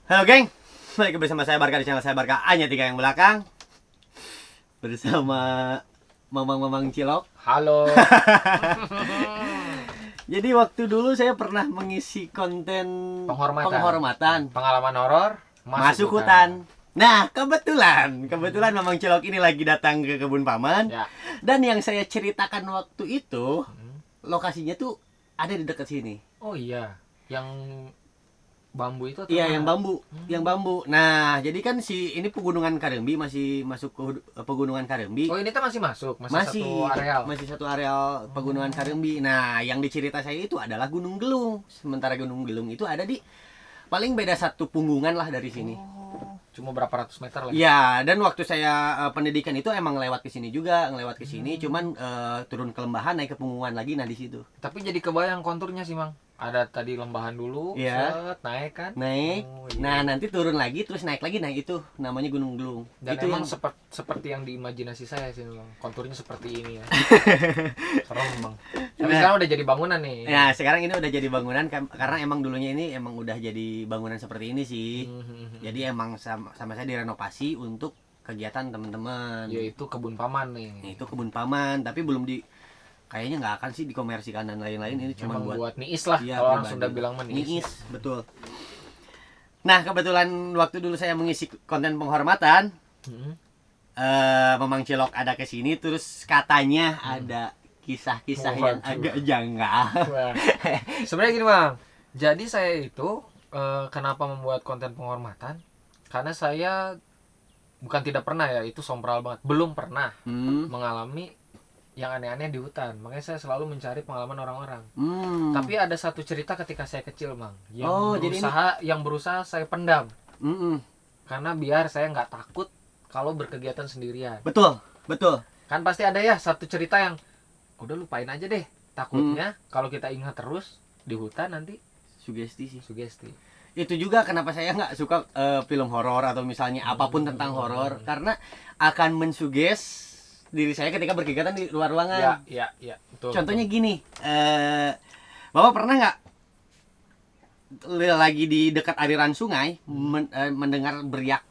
Halo geng, balik bersama saya Barka di channel saya Barka hanya tiga yang belakang bersama mamang-mamang cilok. Halo. Jadi waktu dulu saya pernah mengisi konten penghormatan Pengalaman horor masuk hutan. Nah kebetulan mamang cilok ini lagi datang ke kebun paman Ya. dan yang saya ceritakan waktu itu lokasinya tuh ada di dekat sini. Oh iya, yang bambu itu atau Iya, mana? yang bambu. Nah, jadi kan ini pegunungan Karembi masih masuk ke pegunungan Karembi. Oh ini tuh masih masuk, satu areal. Masih satu areal pegunungan Karembi. Nah, yang dicerita saya itu adalah Gunung Gelung. Sementara Gunung Gelung itu ada di paling beda satu punggungan lah dari sini. Oh, cuma berapa ratus meter lagi? Ya, dan waktu saya pendidikan itu emang lewat ke sini juga, ngelewat ke sini, cuman turun ke lembahan naik ke punggungan lagi, nah di situ. Tapi jadi kebayang konturnya sih, Mang. Ada tadi lembahan dulu, Iya. set, naik kan? Naik. Oh, iya. Nah, nanti turun lagi terus naik lagi. Nah, itu namanya Gunung Gelung. Dan Itu emang yang seperti yang diimajinasi saya sih, Mang. Konturnya seperti ini ya. Serem, Mang. Tapi Nah. sekarang udah jadi bangunan nih. Ya, sekarang ini udah jadi bangunan karena emang dulunya ini emang udah jadi bangunan seperti ini sih. Jadi emang sama saya direnovasi untuk kegiatan teman-teman. Yaitu kebun paman nih. Itu kebun paman, tapi belum kayaknya nggak akan sih dikomersikan dan lain-lain. Ini cuma Memang buat buat niis lah, iya, kalau orang pribadi. Sunda bilang mah niis. Niis, betul. Nah, kebetulan waktu dulu saya mengisi konten penghormatan, Hmm. Mamang Cilok ada ke sini terus katanya ada kisah-kisah yang Waduh. agak janggal. Wah. Sebenarnya gini, Bang. Jadi saya itu kenapa membuat konten penghormatan? Karena saya bukan tidak pernah ya, itu sompral banget. Belum pernah mengalami yang aneh-aneh di hutan. Makanya saya selalu mencari pengalaman orang-orang. Tapi ada satu cerita ketika saya kecil, Bang, Oh, jadi yang berusaha saya pendam. Mm-mm. Karena biar saya nggak takut kalau berkegiatan sendirian. Betul, betul. Kan pasti ada ya satu cerita yang udah lupain aja deh. Takutnya kalau kita ingat terus di hutan nanti Sugesti sih. sugesti. Itu juga kenapa saya nggak suka film horor atau misalnya apapun tentang horor karena akan mensuges diri saya ketika berkegiatan di luar ruangan. Ya, betul. Contohnya gini, Bapak pernah nggak lagi di dekat aliran sungai mendengar beriak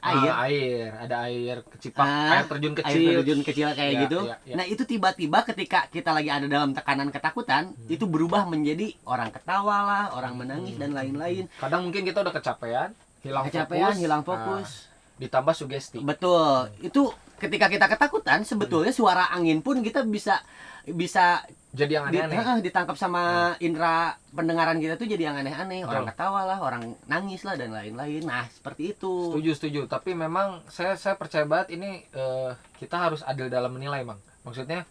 air? Air, ada air kecipak, Ah, air terjun Air kecil. terjun kecil kayak Ya, gitu. ya. Nah, itu tiba-tiba ketika kita lagi ada dalam tekanan ketakutan, itu berubah menjadi orang ketawa lah, orang menangis dan lain-lain. Kadang mungkin kita udah kecapean, Hilang fokus. Ditambah sugesti. Betul. Itu ketika kita ketakutan, sebetulnya suara angin pun kita bisa Jadi yang aneh-aneh. ditangkap sama indera pendengaran kita tuh jadi yang aneh-aneh. Orang Betul. ketawa lah, orang nangis lah dan lain-lain. Nah, seperti itu. Setuju. Tapi memang saya percaya banget ini kita harus adil dalam menilai, Bang. Maksudnya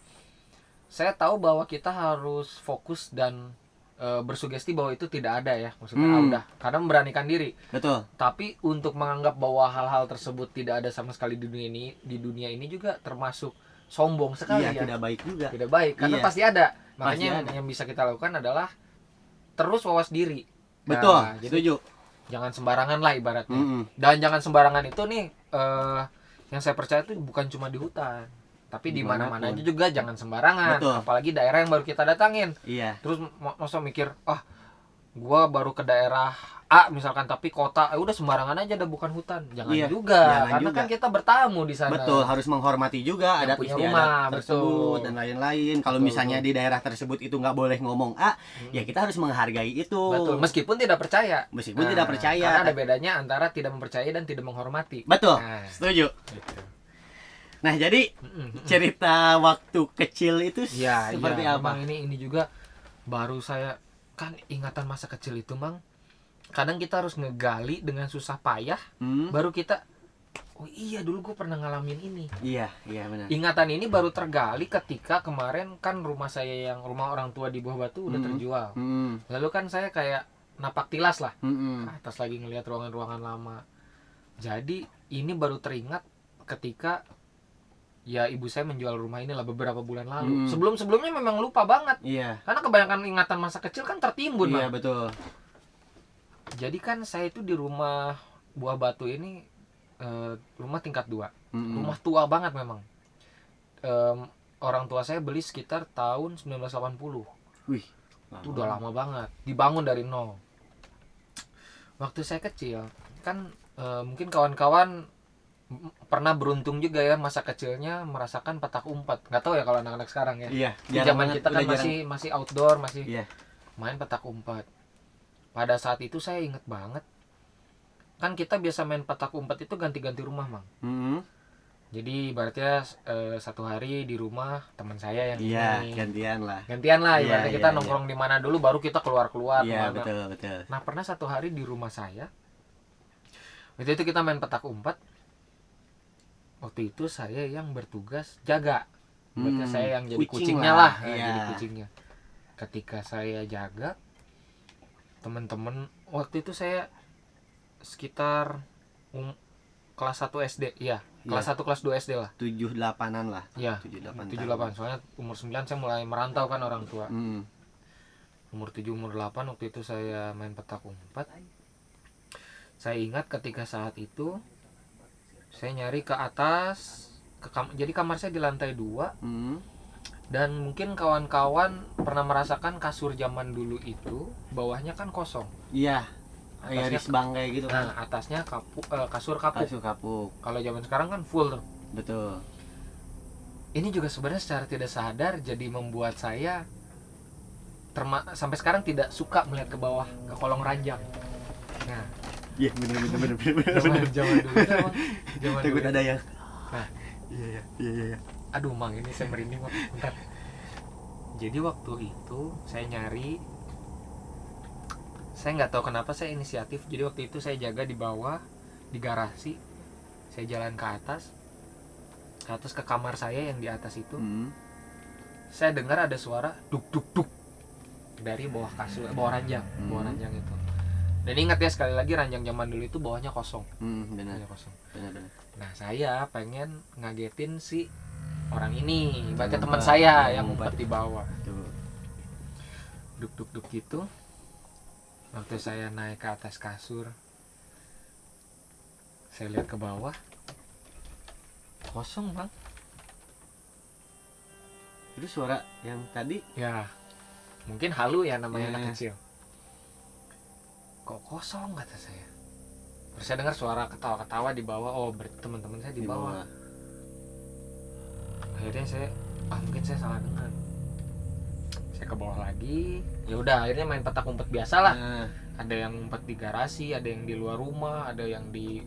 saya tahu bahwa kita harus fokus dan bersugesti bahwa itu tidak ada ya. Maksudnya udah, karena memberanikan diri. Betul. Tapi untuk menganggap bahwa hal-hal tersebut tidak ada sama sekali di dunia ini juga termasuk sombong sekali Iya, ya. tidak baik juga. Tidak baik karena Iya. pasti ada. Pasti Makanya ada. yang bisa kita lakukan adalah terus wawas diri. Betul. Nah, jadi Setuju. jangan sembarangan lah ibaratnya. Mm-mm. Dan jangan sembarangan itu nih yang saya percaya itu bukan cuma di hutan, tapi di mana-mana aja juga jangan sembarangan. Betul. Apalagi daerah yang baru kita datangin. Iya. Terus masa mikir, gua baru ke daerah A misalkan, tapi kota udah sembarangan aja, udah bukan hutan. Jangan Iya, juga, jangan karena juga. kan kita bertamu di sana. Betul, harus menghormati juga Yang adat punya istiadat rumah, tersebut betul. dan lain-lain. Kalau Betul, misalnya di daerah tersebut itu nggak boleh ngomong A, ya kita harus menghargai itu. Betul, meskipun tidak percaya. Meskipun tidak percaya. Karena ada bedanya antara tidak mempercayai dan tidak menghormati. Betul, Nah, setuju. gitu. Nah, jadi cerita waktu kecil itu Ya, seperti iya, apa? memang ini juga baru saya kan ingatan masa kecil itu, Bang. Kadang kita harus ngegali dengan susah payah, baru kita oh iya dulu gue pernah ngalamin ini. Iya, benar. Ingatan ini baru tergali ketika kemarin kan rumah orang tua di Buah Batu udah terjual. Lalu kan saya kayak napak tilas lah ke atas lagi ngelihat ruangan-ruangan lama. Jadi ini baru teringat ketika ya ibu saya menjual rumah ini lah beberapa bulan lalu. Sebelumnya memang lupa banget. Iya. Karena kebanyakan ingatan masa kecil kan tertimbun, Iya, Bang. betul. Jadi kan saya itu di rumah Buah Batu ini rumah tingkat 2. Rumah tua banget memang. Orang tua saya beli sekitar tahun 1980. Wih, Itu udah lama banget. Dibangun dari nol. Waktu saya kecil, kan mungkin kawan-kawan pernah beruntung juga ya masa kecilnya merasakan petak umpet. Nggak tahu ya kalau anak-anak sekarang ya. Iya, Di zaman kita kan masih outdoor, masih iya. main petak umpet. Pada saat itu saya inget banget. Kan kita biasa main petak umpet itu ganti-ganti rumah, Mang. Jadi ibaratnya satu hari di rumah teman saya yang ini. Gantian lah Ibaratnya kita nongkrong di mana dulu baru kita keluar Iya, betul. Nah, pernah satu hari di rumah saya. Waktu itu kita main petak umpet. Waktu itu saya yang bertugas jaga. Ibaratnya saya yang jadi kucingnya lah. Jadi kucingnya. Ketika saya jaga, teman-teman waktu itu saya sekitar kelas 1 SD, ya. Kelas 1 kelas 2 SD lah. 7-8an lah. Iya. 7-8. Soalnya umur 9 saya mulai merantau kan orang tua. Umur 7 umur 8 waktu itu saya main petak umpet. Saya ingat ketika saat itu saya nyari ke atas jadi kamar saya di lantai 2. Dan mungkin kawan-kawan pernah merasakan kasur zaman dulu itu bawahnya kan kosong. Iya. Kayak risbang kayak gitu kan. Nah, atasnya kasur kapuk. Kalau zaman sekarang kan full tuh. Betul. Ini juga sebenarnya secara tidak sadar jadi membuat saya sampai sekarang tidak suka melihat ke bawah ke kolong ranjang. Nah, iya bener. Zaman dulu emang. Takut ada yang. Nah, iya. Aduh, Mang, ini saya merinding, Mang. Bentar. Jadi waktu itu saya nyari. Saya nggak tahu kenapa saya inisiatif. Jadi waktu itu saya jaga di bawah di garasi. Saya jalan ke atas ke kamar saya yang di atas itu. Saya dengar ada suara duk dari bawah kasur, bawah ranjang itu. Dan ingat ya sekali lagi ranjang zaman dulu itu bawahnya kosong. Benar. Kosong. Benar. Nah, saya pengen ngagetin si orang ini, ibaratnya teman saya yang ngumpet di bawah. Duk gitu. Waktu saya naik ke atas kasur, saya lihat ke bawah, kosong, Bang. Itu suara yang tadi? Ya, mungkin halu ya namanya anak kecil. Kok kosong, kata saya. Terus saya dengar suara ketawa-ketawa di bawah. Oh, teman-teman saya di bawah. Akhirnya saya, mungkin saya salah dengar. Saya ke bawah lagi. Ya udah, akhirnya main petak umpet biasa lah. Ada yang ngumpet di garasi, ada yang di luar rumah, ada yang di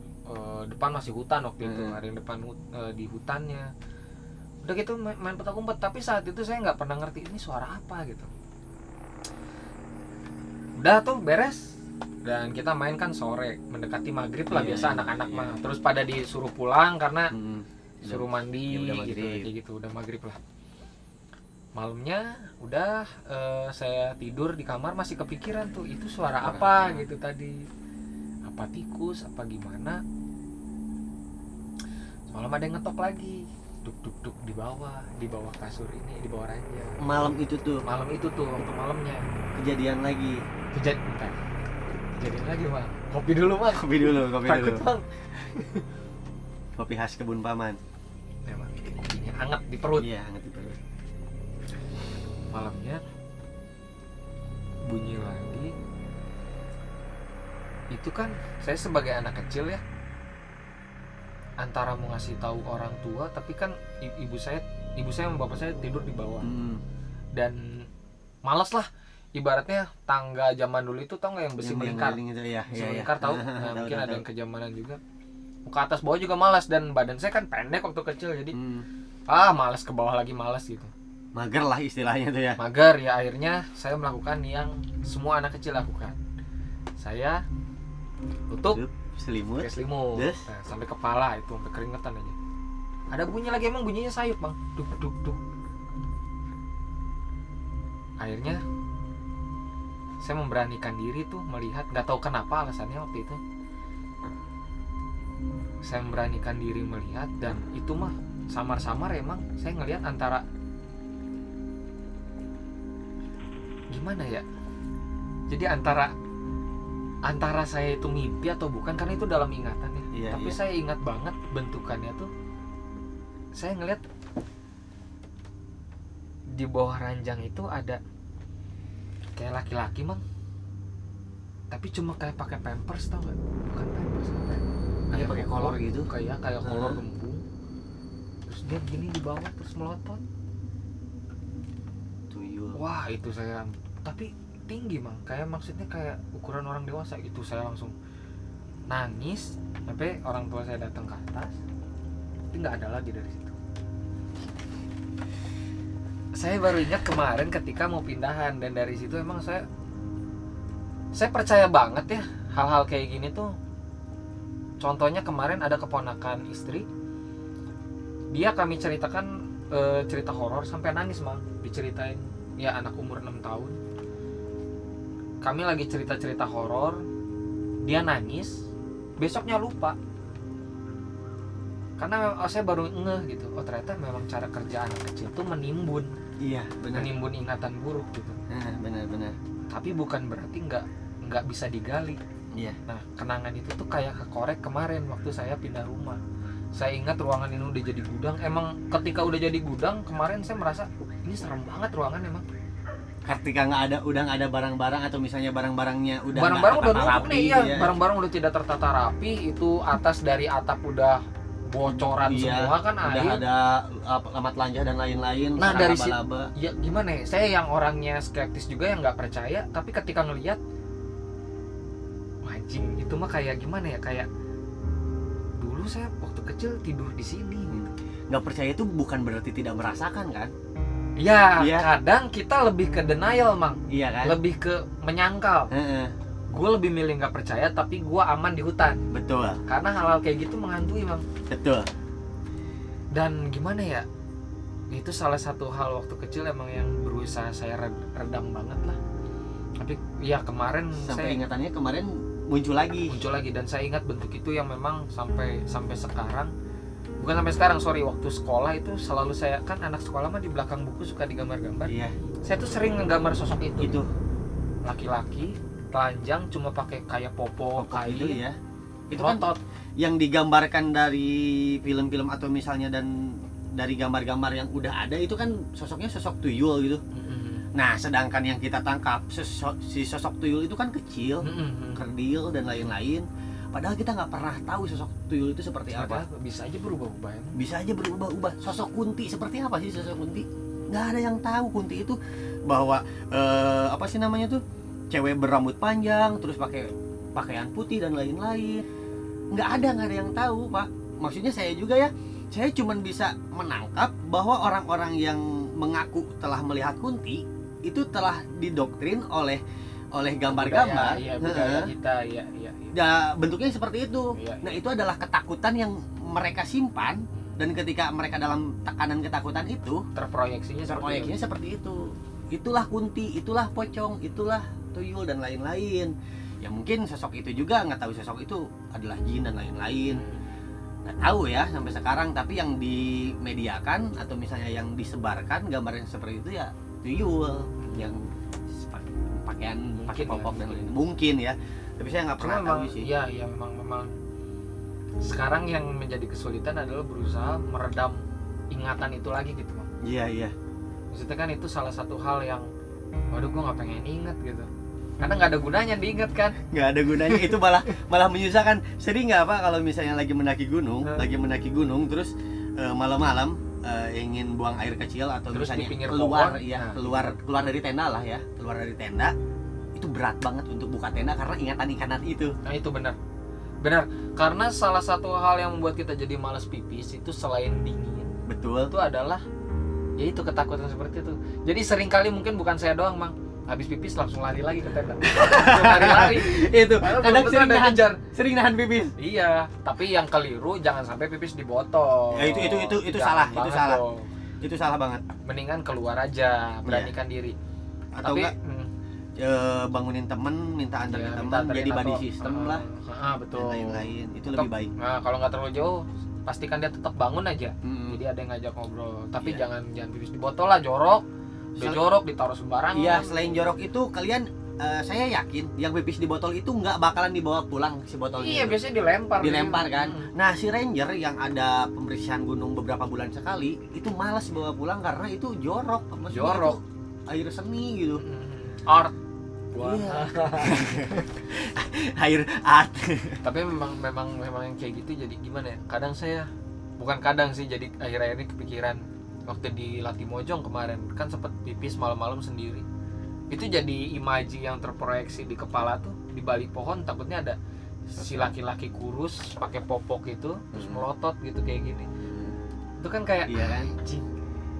depan masih hutan waktu itu. Ada yang depan di hutannya. Udah gitu main petak umpet. Tapi saat itu saya nggak pernah ngerti ini suara apa gitu. Udah tuh beres. Dan kita main kan sore, mendekati maghrib lah biasa anak-anak mah. Terus pada disuruh pulang karena suruh mandi gitu, udah maghrib lah. Malamnya udah saya tidur di kamar masih kepikiran tuh itu suara apa gitu tadi, apa tikus apa gimana. Semalam ada yang ngetok lagi, duk di bawah kasur ini, di bawah ranjang. Malam itu tuh waktu malamnya kejadian lagi. Kejadian lagi, Bang. Kopi dulu, Bang. Takut, Bang. Kopi khas kebun paman. Memang kopinya hangat di perut. Iya, hangat di perut. Malamnya bunyi lagi. Itu kan saya sebagai anak kecil ya, antara mau ngasih tahu orang tua, tapi kan ibu saya sama bapak saya tidur di bawah. Dan malas lah, ibaratnya tangga zaman dulu itu tau nggak yang besi melingkar gitu, ya, besi melingkar tahu. Nah, mungkin ada yang kejamanan juga. Ke atas bawah juga malas, dan badan saya kan pendek waktu kecil, jadi malas ke bawah lagi, malas gitu. Mager lah istilahnya tuh ya. Mager ya, akhirnya saya melakukan yang semua anak kecil lakukan. Saya tutup selimut. Nah, sampai kepala itu, sampai keringetan aja. Ada bunyi lagi, emang bunyinya sayup, Bang. Duk. Akhirnya saya memberanikan diri tuh melihat, nggak tahu kenapa alasannya waktu itu. Saya memberanikan diri melihat, dan itu mah samar-samar emang saya ngelihat antara gimana ya? Jadi antara saya itu mimpi atau bukan, karena itu dalam ingatan ya. Tapi saya ingat banget bentukannya tuh. Saya ngelihat di bawah ranjang itu ada kayak laki-laki, Mang. Tapi cuma kayak pakai pampers, tau gak? Bukan pampers. kolor gitu. Kayak kolor gembung. Terus dia gini di bawah terus melotot. Tuyul. Wah, itu saya tapi tinggi, Mang. Kayak maksudnya kayak ukuran orang dewasa gitu. Saya langsung nangis sampai orang tua saya datang ke atas. Tapi nggak ada lagi dari situ. Saya baru ingat kemarin ketika mau pindahan, dan dari situ emang saya percaya banget ya hal-hal kayak gini tuh. Contohnya kemarin ada keponakan istri, dia kami ceritakan cerita horor sampai nangis, Mang. Diceritain, ya anak umur 6 tahun. Kami lagi cerita-cerita horor, dia nangis, besoknya lupa. Karena saya baru ngeh gitu, oh ternyata memang cara kerja anak kecil tuh menimbun. Iya, benar. Menimbun ingatan buruk gitu. Nah, benar. Tapi bukan berarti nggak bisa digali. Iya. Nah, kenangan itu tuh kayak kekorek kemarin waktu saya pindah rumah. Saya ingat ruangan ini udah jadi gudang. Emang ketika udah jadi gudang, kemarin saya merasa ini serem banget ruangan emang. Ketika udah nggak ada barang-barang atau misalnya barang-barangnya udah Barang-barang nggak udah tertata numpuk nih, ya. barang-barang udah tidak tertata rapi. Itu atas dari atap udah bocoran semua kan, udah air. ada lamat lanjah dan lain-lain. Nah, dari laba-laba. Ya gimana ya? Saya yang orangnya skeptis juga, yang nggak percaya, tapi ketika ngelihat, anjing, itu mah kayak gimana ya? Kayak dulu saya waktu kecil tidur di sini gitu. Nggak percaya itu bukan berarti tidak merasakan kan? Ya, Iya. kadang kita lebih ke denial, Mang. Iya kan? Lebih ke menyangkal. Gue lebih milih nggak percaya, tapi gue aman di hutan. Betul. Karena hal-hal kayak gitu menghantui, Mang. Betul. Dan gimana ya? Itu salah satu hal waktu kecil emang yang berusaha saya redam banget lah. Tapi ya kemarin Sampai saya ingatannya kemarin muncul lagi. dan saya ingat bentuk itu yang memang sampai sekarang. Bukan sampai sekarang, sorry, waktu sekolah itu selalu saya, kan anak sekolah mah di belakang buku suka digambar-gambar. Iya. Saya tuh sering ngegambar sosok itu. Itu Laki-laki, telanjang, cuma pakai kayak popo kain. itu ya. Itu kan Rotot. yang digambarkan dari film-film atau misalnya dan dari gambar-gambar yang udah ada itu kan sosoknya sosok tuyul gitu. Nah, sedangkan yang kita tangkap si sosok tuyul itu kan kecil, kerdil dan lain-lain. Padahal kita nggak pernah tahu sosok tuyul itu seperti apa. Bisa aja berubah-ubah ya. Bisa aja berubah-ubah. Sosok Kunti seperti apa sih sosok Kunti? Nggak ada yang tahu Kunti itu bahwa apa sih namanya tuh, cewek berambut panjang terus pakai pakaian putih dan lain-lain. Nggak ada yang tahu, Pak. Maksudnya saya juga ya, saya cuma bisa menangkap bahwa orang-orang yang mengaku telah melihat Kunti itu telah didoktrin oleh gambar-gambar. Iya, budaya kita, iya. Ya, bentuknya seperti itu. Iya. Nah, itu adalah ketakutan yang mereka simpan, dan ketika mereka dalam tekanan ketakutan itu Terproyeksinya seperti itu. Itulah Kunti, itulah pocong, itulah tuyul dan lain-lain. Ya mungkin sosok itu juga nggak tahu sosok itu adalah jin dan lain-lain. Nggak tahu ya sampai sekarang, tapi yang dimediakan atau misalnya yang disebarkan gambar yang seperti itu ya tuyul yang pakaian pakai popok dan lain-lain. Mungkin ya. Tapi saya nggak pernah tahu sih. Iya, memang sekarang yang menjadi kesulitan adalah berusaha meredam ingatan itu lagi gitu, Bang. Iya. Maksudnya kan itu salah satu hal yang, waduh, gue nggak pengen inget gitu. Karena nggak ada gunanya diinget kan. Nggak ada gunanya, itu malah menyusahkan. Sering nggak Pak kalau misalnya lagi mendaki gunung terus malam-malam ingin buang air kecil atau terus misalnya di pinggir keluar pohon, ya, keluar dari tenda lah ya, keluar dari tenda itu berat banget untuk buka tenda karena ingatan itu. Nah itu benar, karena salah satu hal yang membuat kita jadi malas pipis itu selain dingin, Betul. itu adalah ya itu ketakutan seperti itu. Jadi seringkali mungkin bukan saya doang, Mang, habis pipis langsung lari lagi ke tenda. Lari-lari Itu padahal kadang betul ada kejar. sering nahan pipis. Iya, tapi yang keliru jangan sampai pipis di botol. Ya, itu salah, Jangan itu banget salah. dong. Itu salah banget. Mendingan keluar aja, beranikan diri. Atau Tapi enggak bangunin temen, minta anterin temen, jadi body system lah. Betul. Dan lain-lain. Itu Tetap, lebih baik. Nah, kalau nggak terlalu jauh, pastikan dia tetap bangun aja. Mm-mm. Jadi ada yang ngajak ngobrol. Tapi Iya. jangan pipis di botol lah, jorok. Udah jorok ditaruh sembarangan. Iya, selain jorok itu kalian saya yakin yang pipis di botol itu nggak bakalan dibawa pulang si botolnya. Iya, itu. biasanya dilempar kan. Nah, si ranger yang ada pembersihan gunung beberapa bulan sekali itu malas bawa pulang karena itu jorok. Maksudnya Jorok. itu air seni gitu. Art. Wah. Iya. Air art. Tapi memang yang kayak gitu jadi gimana ya? Kadang saya bukan kadang sih, jadi akhir-akhir ini kepikiran waktu di Latimojong kemarin kan sempat pipis malam-malam sendiri. Itu jadi imaji yang terproyeksi di kepala tuh, di balik pohon takutnya ada si laki-laki kurus pakai popok itu terus melotot gitu kayak gini. Itu kan kayak Iya kan? anjing.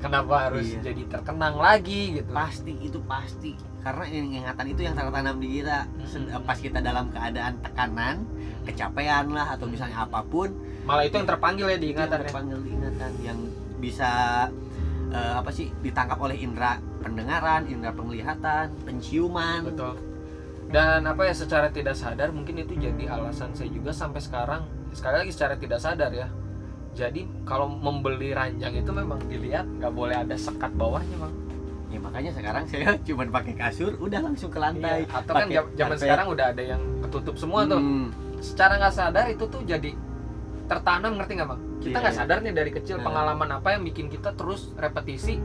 Kenapa harus Iya. jadi terkenang lagi gitu? Pasti itu pasti. Karena ingatan itu yang tertanam di kita. Pas kita dalam keadaan tekanan, kecapean lah atau misalnya apapun, Malah itu yang terpanggil ya di itu yang ingatan ya. terpanggil di ingatan yang bisa ditangkap oleh indera pendengaran, indera penglihatan, penciuman. Betul. Dan apa ya, secara tidak sadar mungkin itu jadi alasan saya juga sampai sekarang, sekali lagi secara tidak sadar ya. Jadi kalau membeli ranjang itu memang dilihat nggak boleh ada sekat bawahnya, Bang. Ya makanya sekarang saya cuma pakai kasur, udah langsung ke lantai. Iya. Atau kan Pakai zaman karpet. sekarang udah ada yang ketutup semua tuh. Secara nggak sadar itu tuh jadi tertanam, ngerti nggak, Bang? Kita Iya, nggak iya. sadar nih dari kecil pengalaman apa yang bikin kita terus repetisi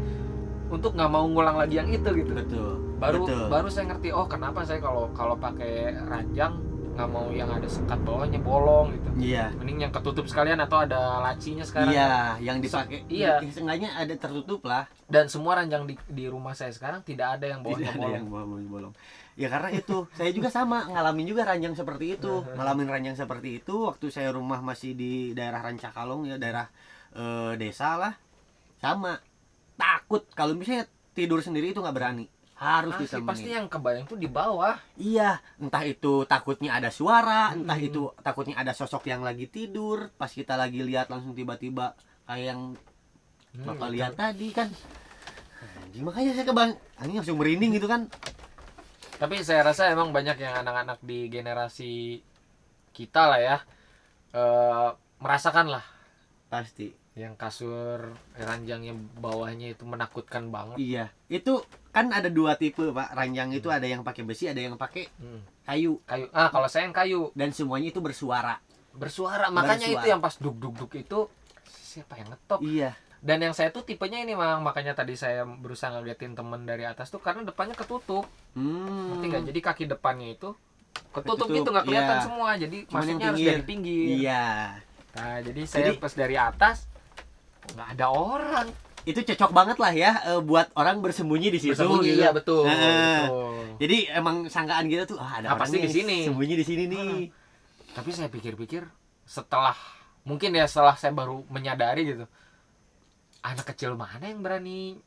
untuk nggak mau ngulang lagi yang itu gitu. Betul. Baru saya ngerti, oh kenapa saya kalau pakai ranjang nggak mau yang ada sekat bawahnya bolong gitu. Iya. Mending yang ketutup sekalian atau ada lacinya sekarang. Iya, yang dipakai. Iya. Seenggaknya ada tertutup lah. Dan semua ranjang di rumah saya sekarang tidak ada yang bawahnya Tidak ada bolong. yang bolong. Ya karena itu, saya juga sama ngalamin juga ranjang seperti itu. Ngalamin ranjang seperti itu waktu saya rumah masih di daerah Rancakalong ya, daerah desa lah. Sama. Takut kalau misalnya tidur sendiri itu nggak berani. Harus Asli, ditemenin. pasti yang kebayang tuh di bawah. Iya, entah itu takutnya ada suara, entah itu takutnya ada sosok yang lagi tidur, pas kita lagi lihat langsung tiba-tiba kayak yang Bapak Gitu. lihat tadi kan. Anjing, makanya saya anjing langsung merinding gitu kan. Tapi saya rasa emang banyak yang anak-anak di generasi kita lah ya, merasakan lah Pasti. yang kasur ranjang yang bawahnya itu menakutkan banget. Iya, itu kan ada dua tipe, Pak. Ranjang itu ada yang pakai besi, ada yang pakai kayu, Kayu. Kalau saya yang kayu dan semuanya itu bersuara. bersuara, makanya Bersuara. itu yang pas duk itu siapa yang ngetop. Iya. Dan yang saya tuh tipenya ini, Mang, makanya tadi saya berusaha ngeliatin temen dari atas tuh karena depannya ketutup. Ngerti nggak? Jadi kaki depannya itu ketutup gitu, nggak kelihatan iya. semua. Jadi Cuman yang masuknya harus pinggir. dari pinggir. Iya. Nah, jadi saya pas dari atas nggak ada orang. Itu cocok banget lah ya buat orang bersembunyi di situ Bersembunyi, gitu. iya, betul. Nah, Betul. Jadi emang sangkaan kita tuh ada orang Pasti nih di sini. sembunyi di sini nih. Tapi saya pikir-pikir setelah saya baru menyadari gitu, anak kecil mana yang berani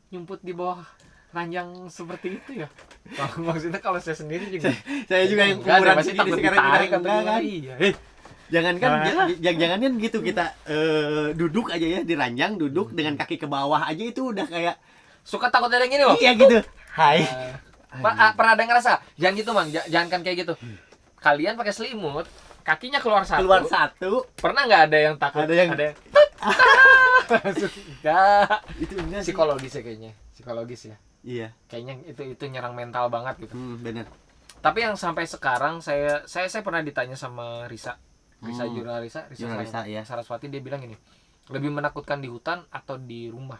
nyumput di bawah ranjang seperti itu ya? Kalau maksudnya kalau saya sendiri juga Saya juga yang enggak, umuran pasti segini takut sekarang ditarik juga atau enggak gimana. kan. Iya. Jangankan Nah. jangan kan gitu kita duduk aja ya di ranjang, duduk dengan kaki ke bawah aja itu udah kayak Suka takut ada yang gini loh. iya gitu. Hai. Pernah ada yang ngerasa? Jangan gitu, Mang. Jangan kan kayak gitu. Kalian pakai selimut, kakinya keluar satu. Keluar satu. Pernah nggak ada yang takut? Ada yang- Enggak. Itu enggak sih. Psikologis ya kayaknya. Psikologis ya. Iya. Kayaknya itu nyerang mental banget gitu. Bener. Tapi yang sampai sekarang saya pernah ditanya sama Risa jurnalis Jurnalis, ya. Saraswati, dia bilang gini, lebih menakutkan di hutan atau di rumah?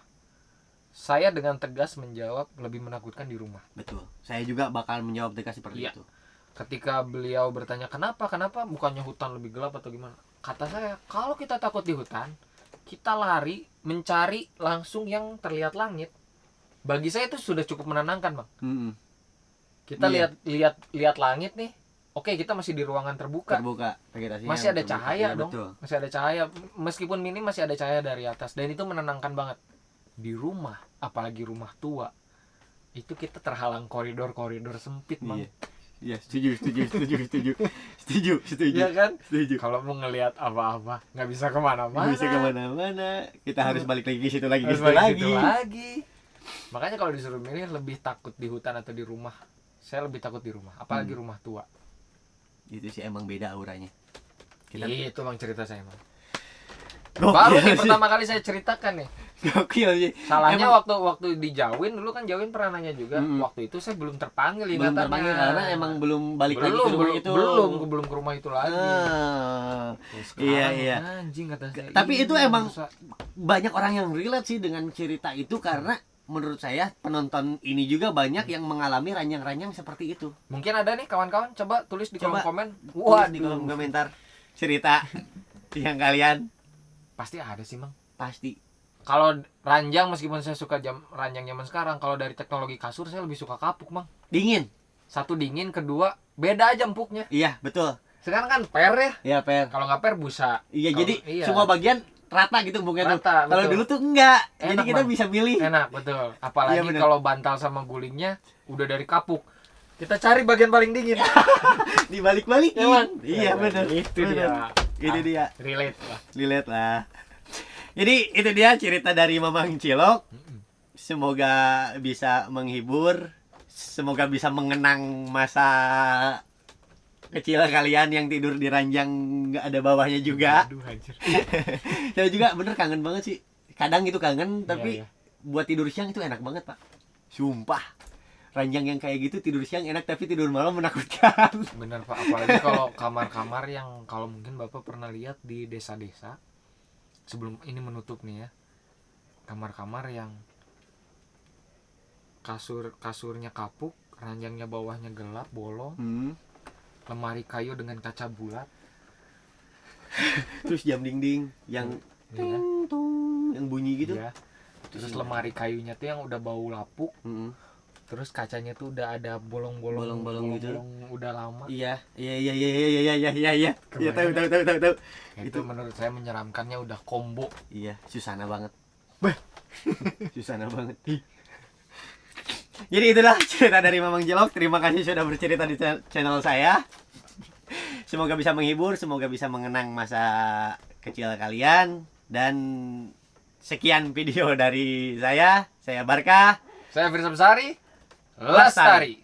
Saya dengan tegas menjawab lebih menakutkan di rumah. Betul. Saya juga bakal menjawab tegas seperti Iya. itu. Ketika beliau bertanya kenapa bukannya hutan lebih gelap atau gimana? Kata saya, kalau kita takut di hutan, kita lari mencari langsung yang terlihat langit. Bagi saya itu sudah cukup menenangkan, Bang. Kita Iya. lihat langit nih. Oke, kita masih di ruangan terbuka. Vegetasinya Masih ada terbuka. cahaya Iya, dong. betul. Masih ada cahaya. Meskipun minim masih ada cahaya dari atas, dan itu menenangkan banget. Di rumah, apalagi rumah tua, itu kita terhalang koridor-koridor sempit, Bang. Iya. Iya, setuju. Iya kan? Setuju. Kalau mau ngelihat apa-apa nggak bisa kemana-mana. Nggak bisa kemana-mana. Kita harus balik lagi ke situ lagi. Harus Ke situ balik lagi. situ lagi. Makanya kalau disuruh milih lebih takut di hutan atau di rumah, saya lebih takut di rumah, apalagi rumah tua. Itu sih emang beda auranya. Itu Bang cerita saya, Bang. Gokil Baru nih sih. pertama kali saya ceritakan nih. Gokil sih. Salahnya Emang waktu di Jawin dulu kan, Jawin pernah nanya juga. Waktu itu saya belum terpanggil belum ingatannya. terpanggil karena emang belum balik lagi ke rumah itu. Belum ke rumah itu lagi. Terus Iya, sekarang, iya. Anjing kata saya. Tapi itu iya, emang dosa. banyak orang yang relate sih dengan cerita itu karena menurut saya penonton ini juga banyak yang mengalami ranjang-ranjang seperti itu. Mungkin ada nih kawan-kawan, coba tulis di kolom Coba komen. Wah, di kolom komentar cerita yang kalian Pasti ada sih, Mang. pasti. Kalau ranjang, meskipun saya suka ranjang zaman sekarang, kalau dari teknologi kasur saya lebih suka kapuk, Mang. Dingin. Satu dingin, kedua beda aja empuknya. Iya, betul. Sekarang kan per ya. Iya, Per. Kalau nggak per busa. Iya, Kalau- jadi iya. semua bagian rata gitu bukan tuh. Rata, Kalau betul. dulu tuh enggak. Jadi Enak, kita Bang. bisa pilih. Enak, betul. Apalagi Iya, bener. kalau bantal sama gulingnya udah dari kapuk. Kita cari bagian paling dingin. Dibalik-balikin. Ya, Bang? Iya, benar. Itu dia. Itu dia. Relate lah. Dilihat lah. Jadi itu dia cerita dari Mamang Cilok. Semoga bisa menghibur. Semoga bisa mengenang masa kecil kalian yang tidur di ranjang nggak ada bawahnya juga. Aduh, anjir. Saya juga bener kangen banget sih. Kadang itu kangen, tapi Iya, iya. buat tidur siang itu enak banget, Pak. Sumpah. Ranjang yang kayak gitu tidur siang enak, tapi tidur malam menakutkan. Bener, Pak. Apalagi kalau kamar-kamar yang kalau mungkin Bapak pernah lihat di desa-desa. Sebelum ini menutup nih ya. Kamar-kamar yang kasurnya kapuk, ranjangnya bawahnya gelap, bolong, lemari kayu dengan kaca bulat. Terus jam dinding yang Iya. tung tung yang bunyi gitu. Iya. Terus lemari kayunya tuh yang udah bau lapuk. Mm-mm. Terus kacanya tuh udah ada bolong-bolong, Bolong-bolong gitu. udah lama. Iya, iya. Iya, tahu. Itu menurut saya menyeramkannya udah combo. Iya, susana banget. Susana banget. Jadi itulah cerita dari Mamang Cilok. Terima kasih sudah bercerita di channel saya. Semoga bisa menghibur, semoga bisa mengenang masa kecil kalian. Dan sekian video dari saya Barka. Saya Firsa Besari, Lestari.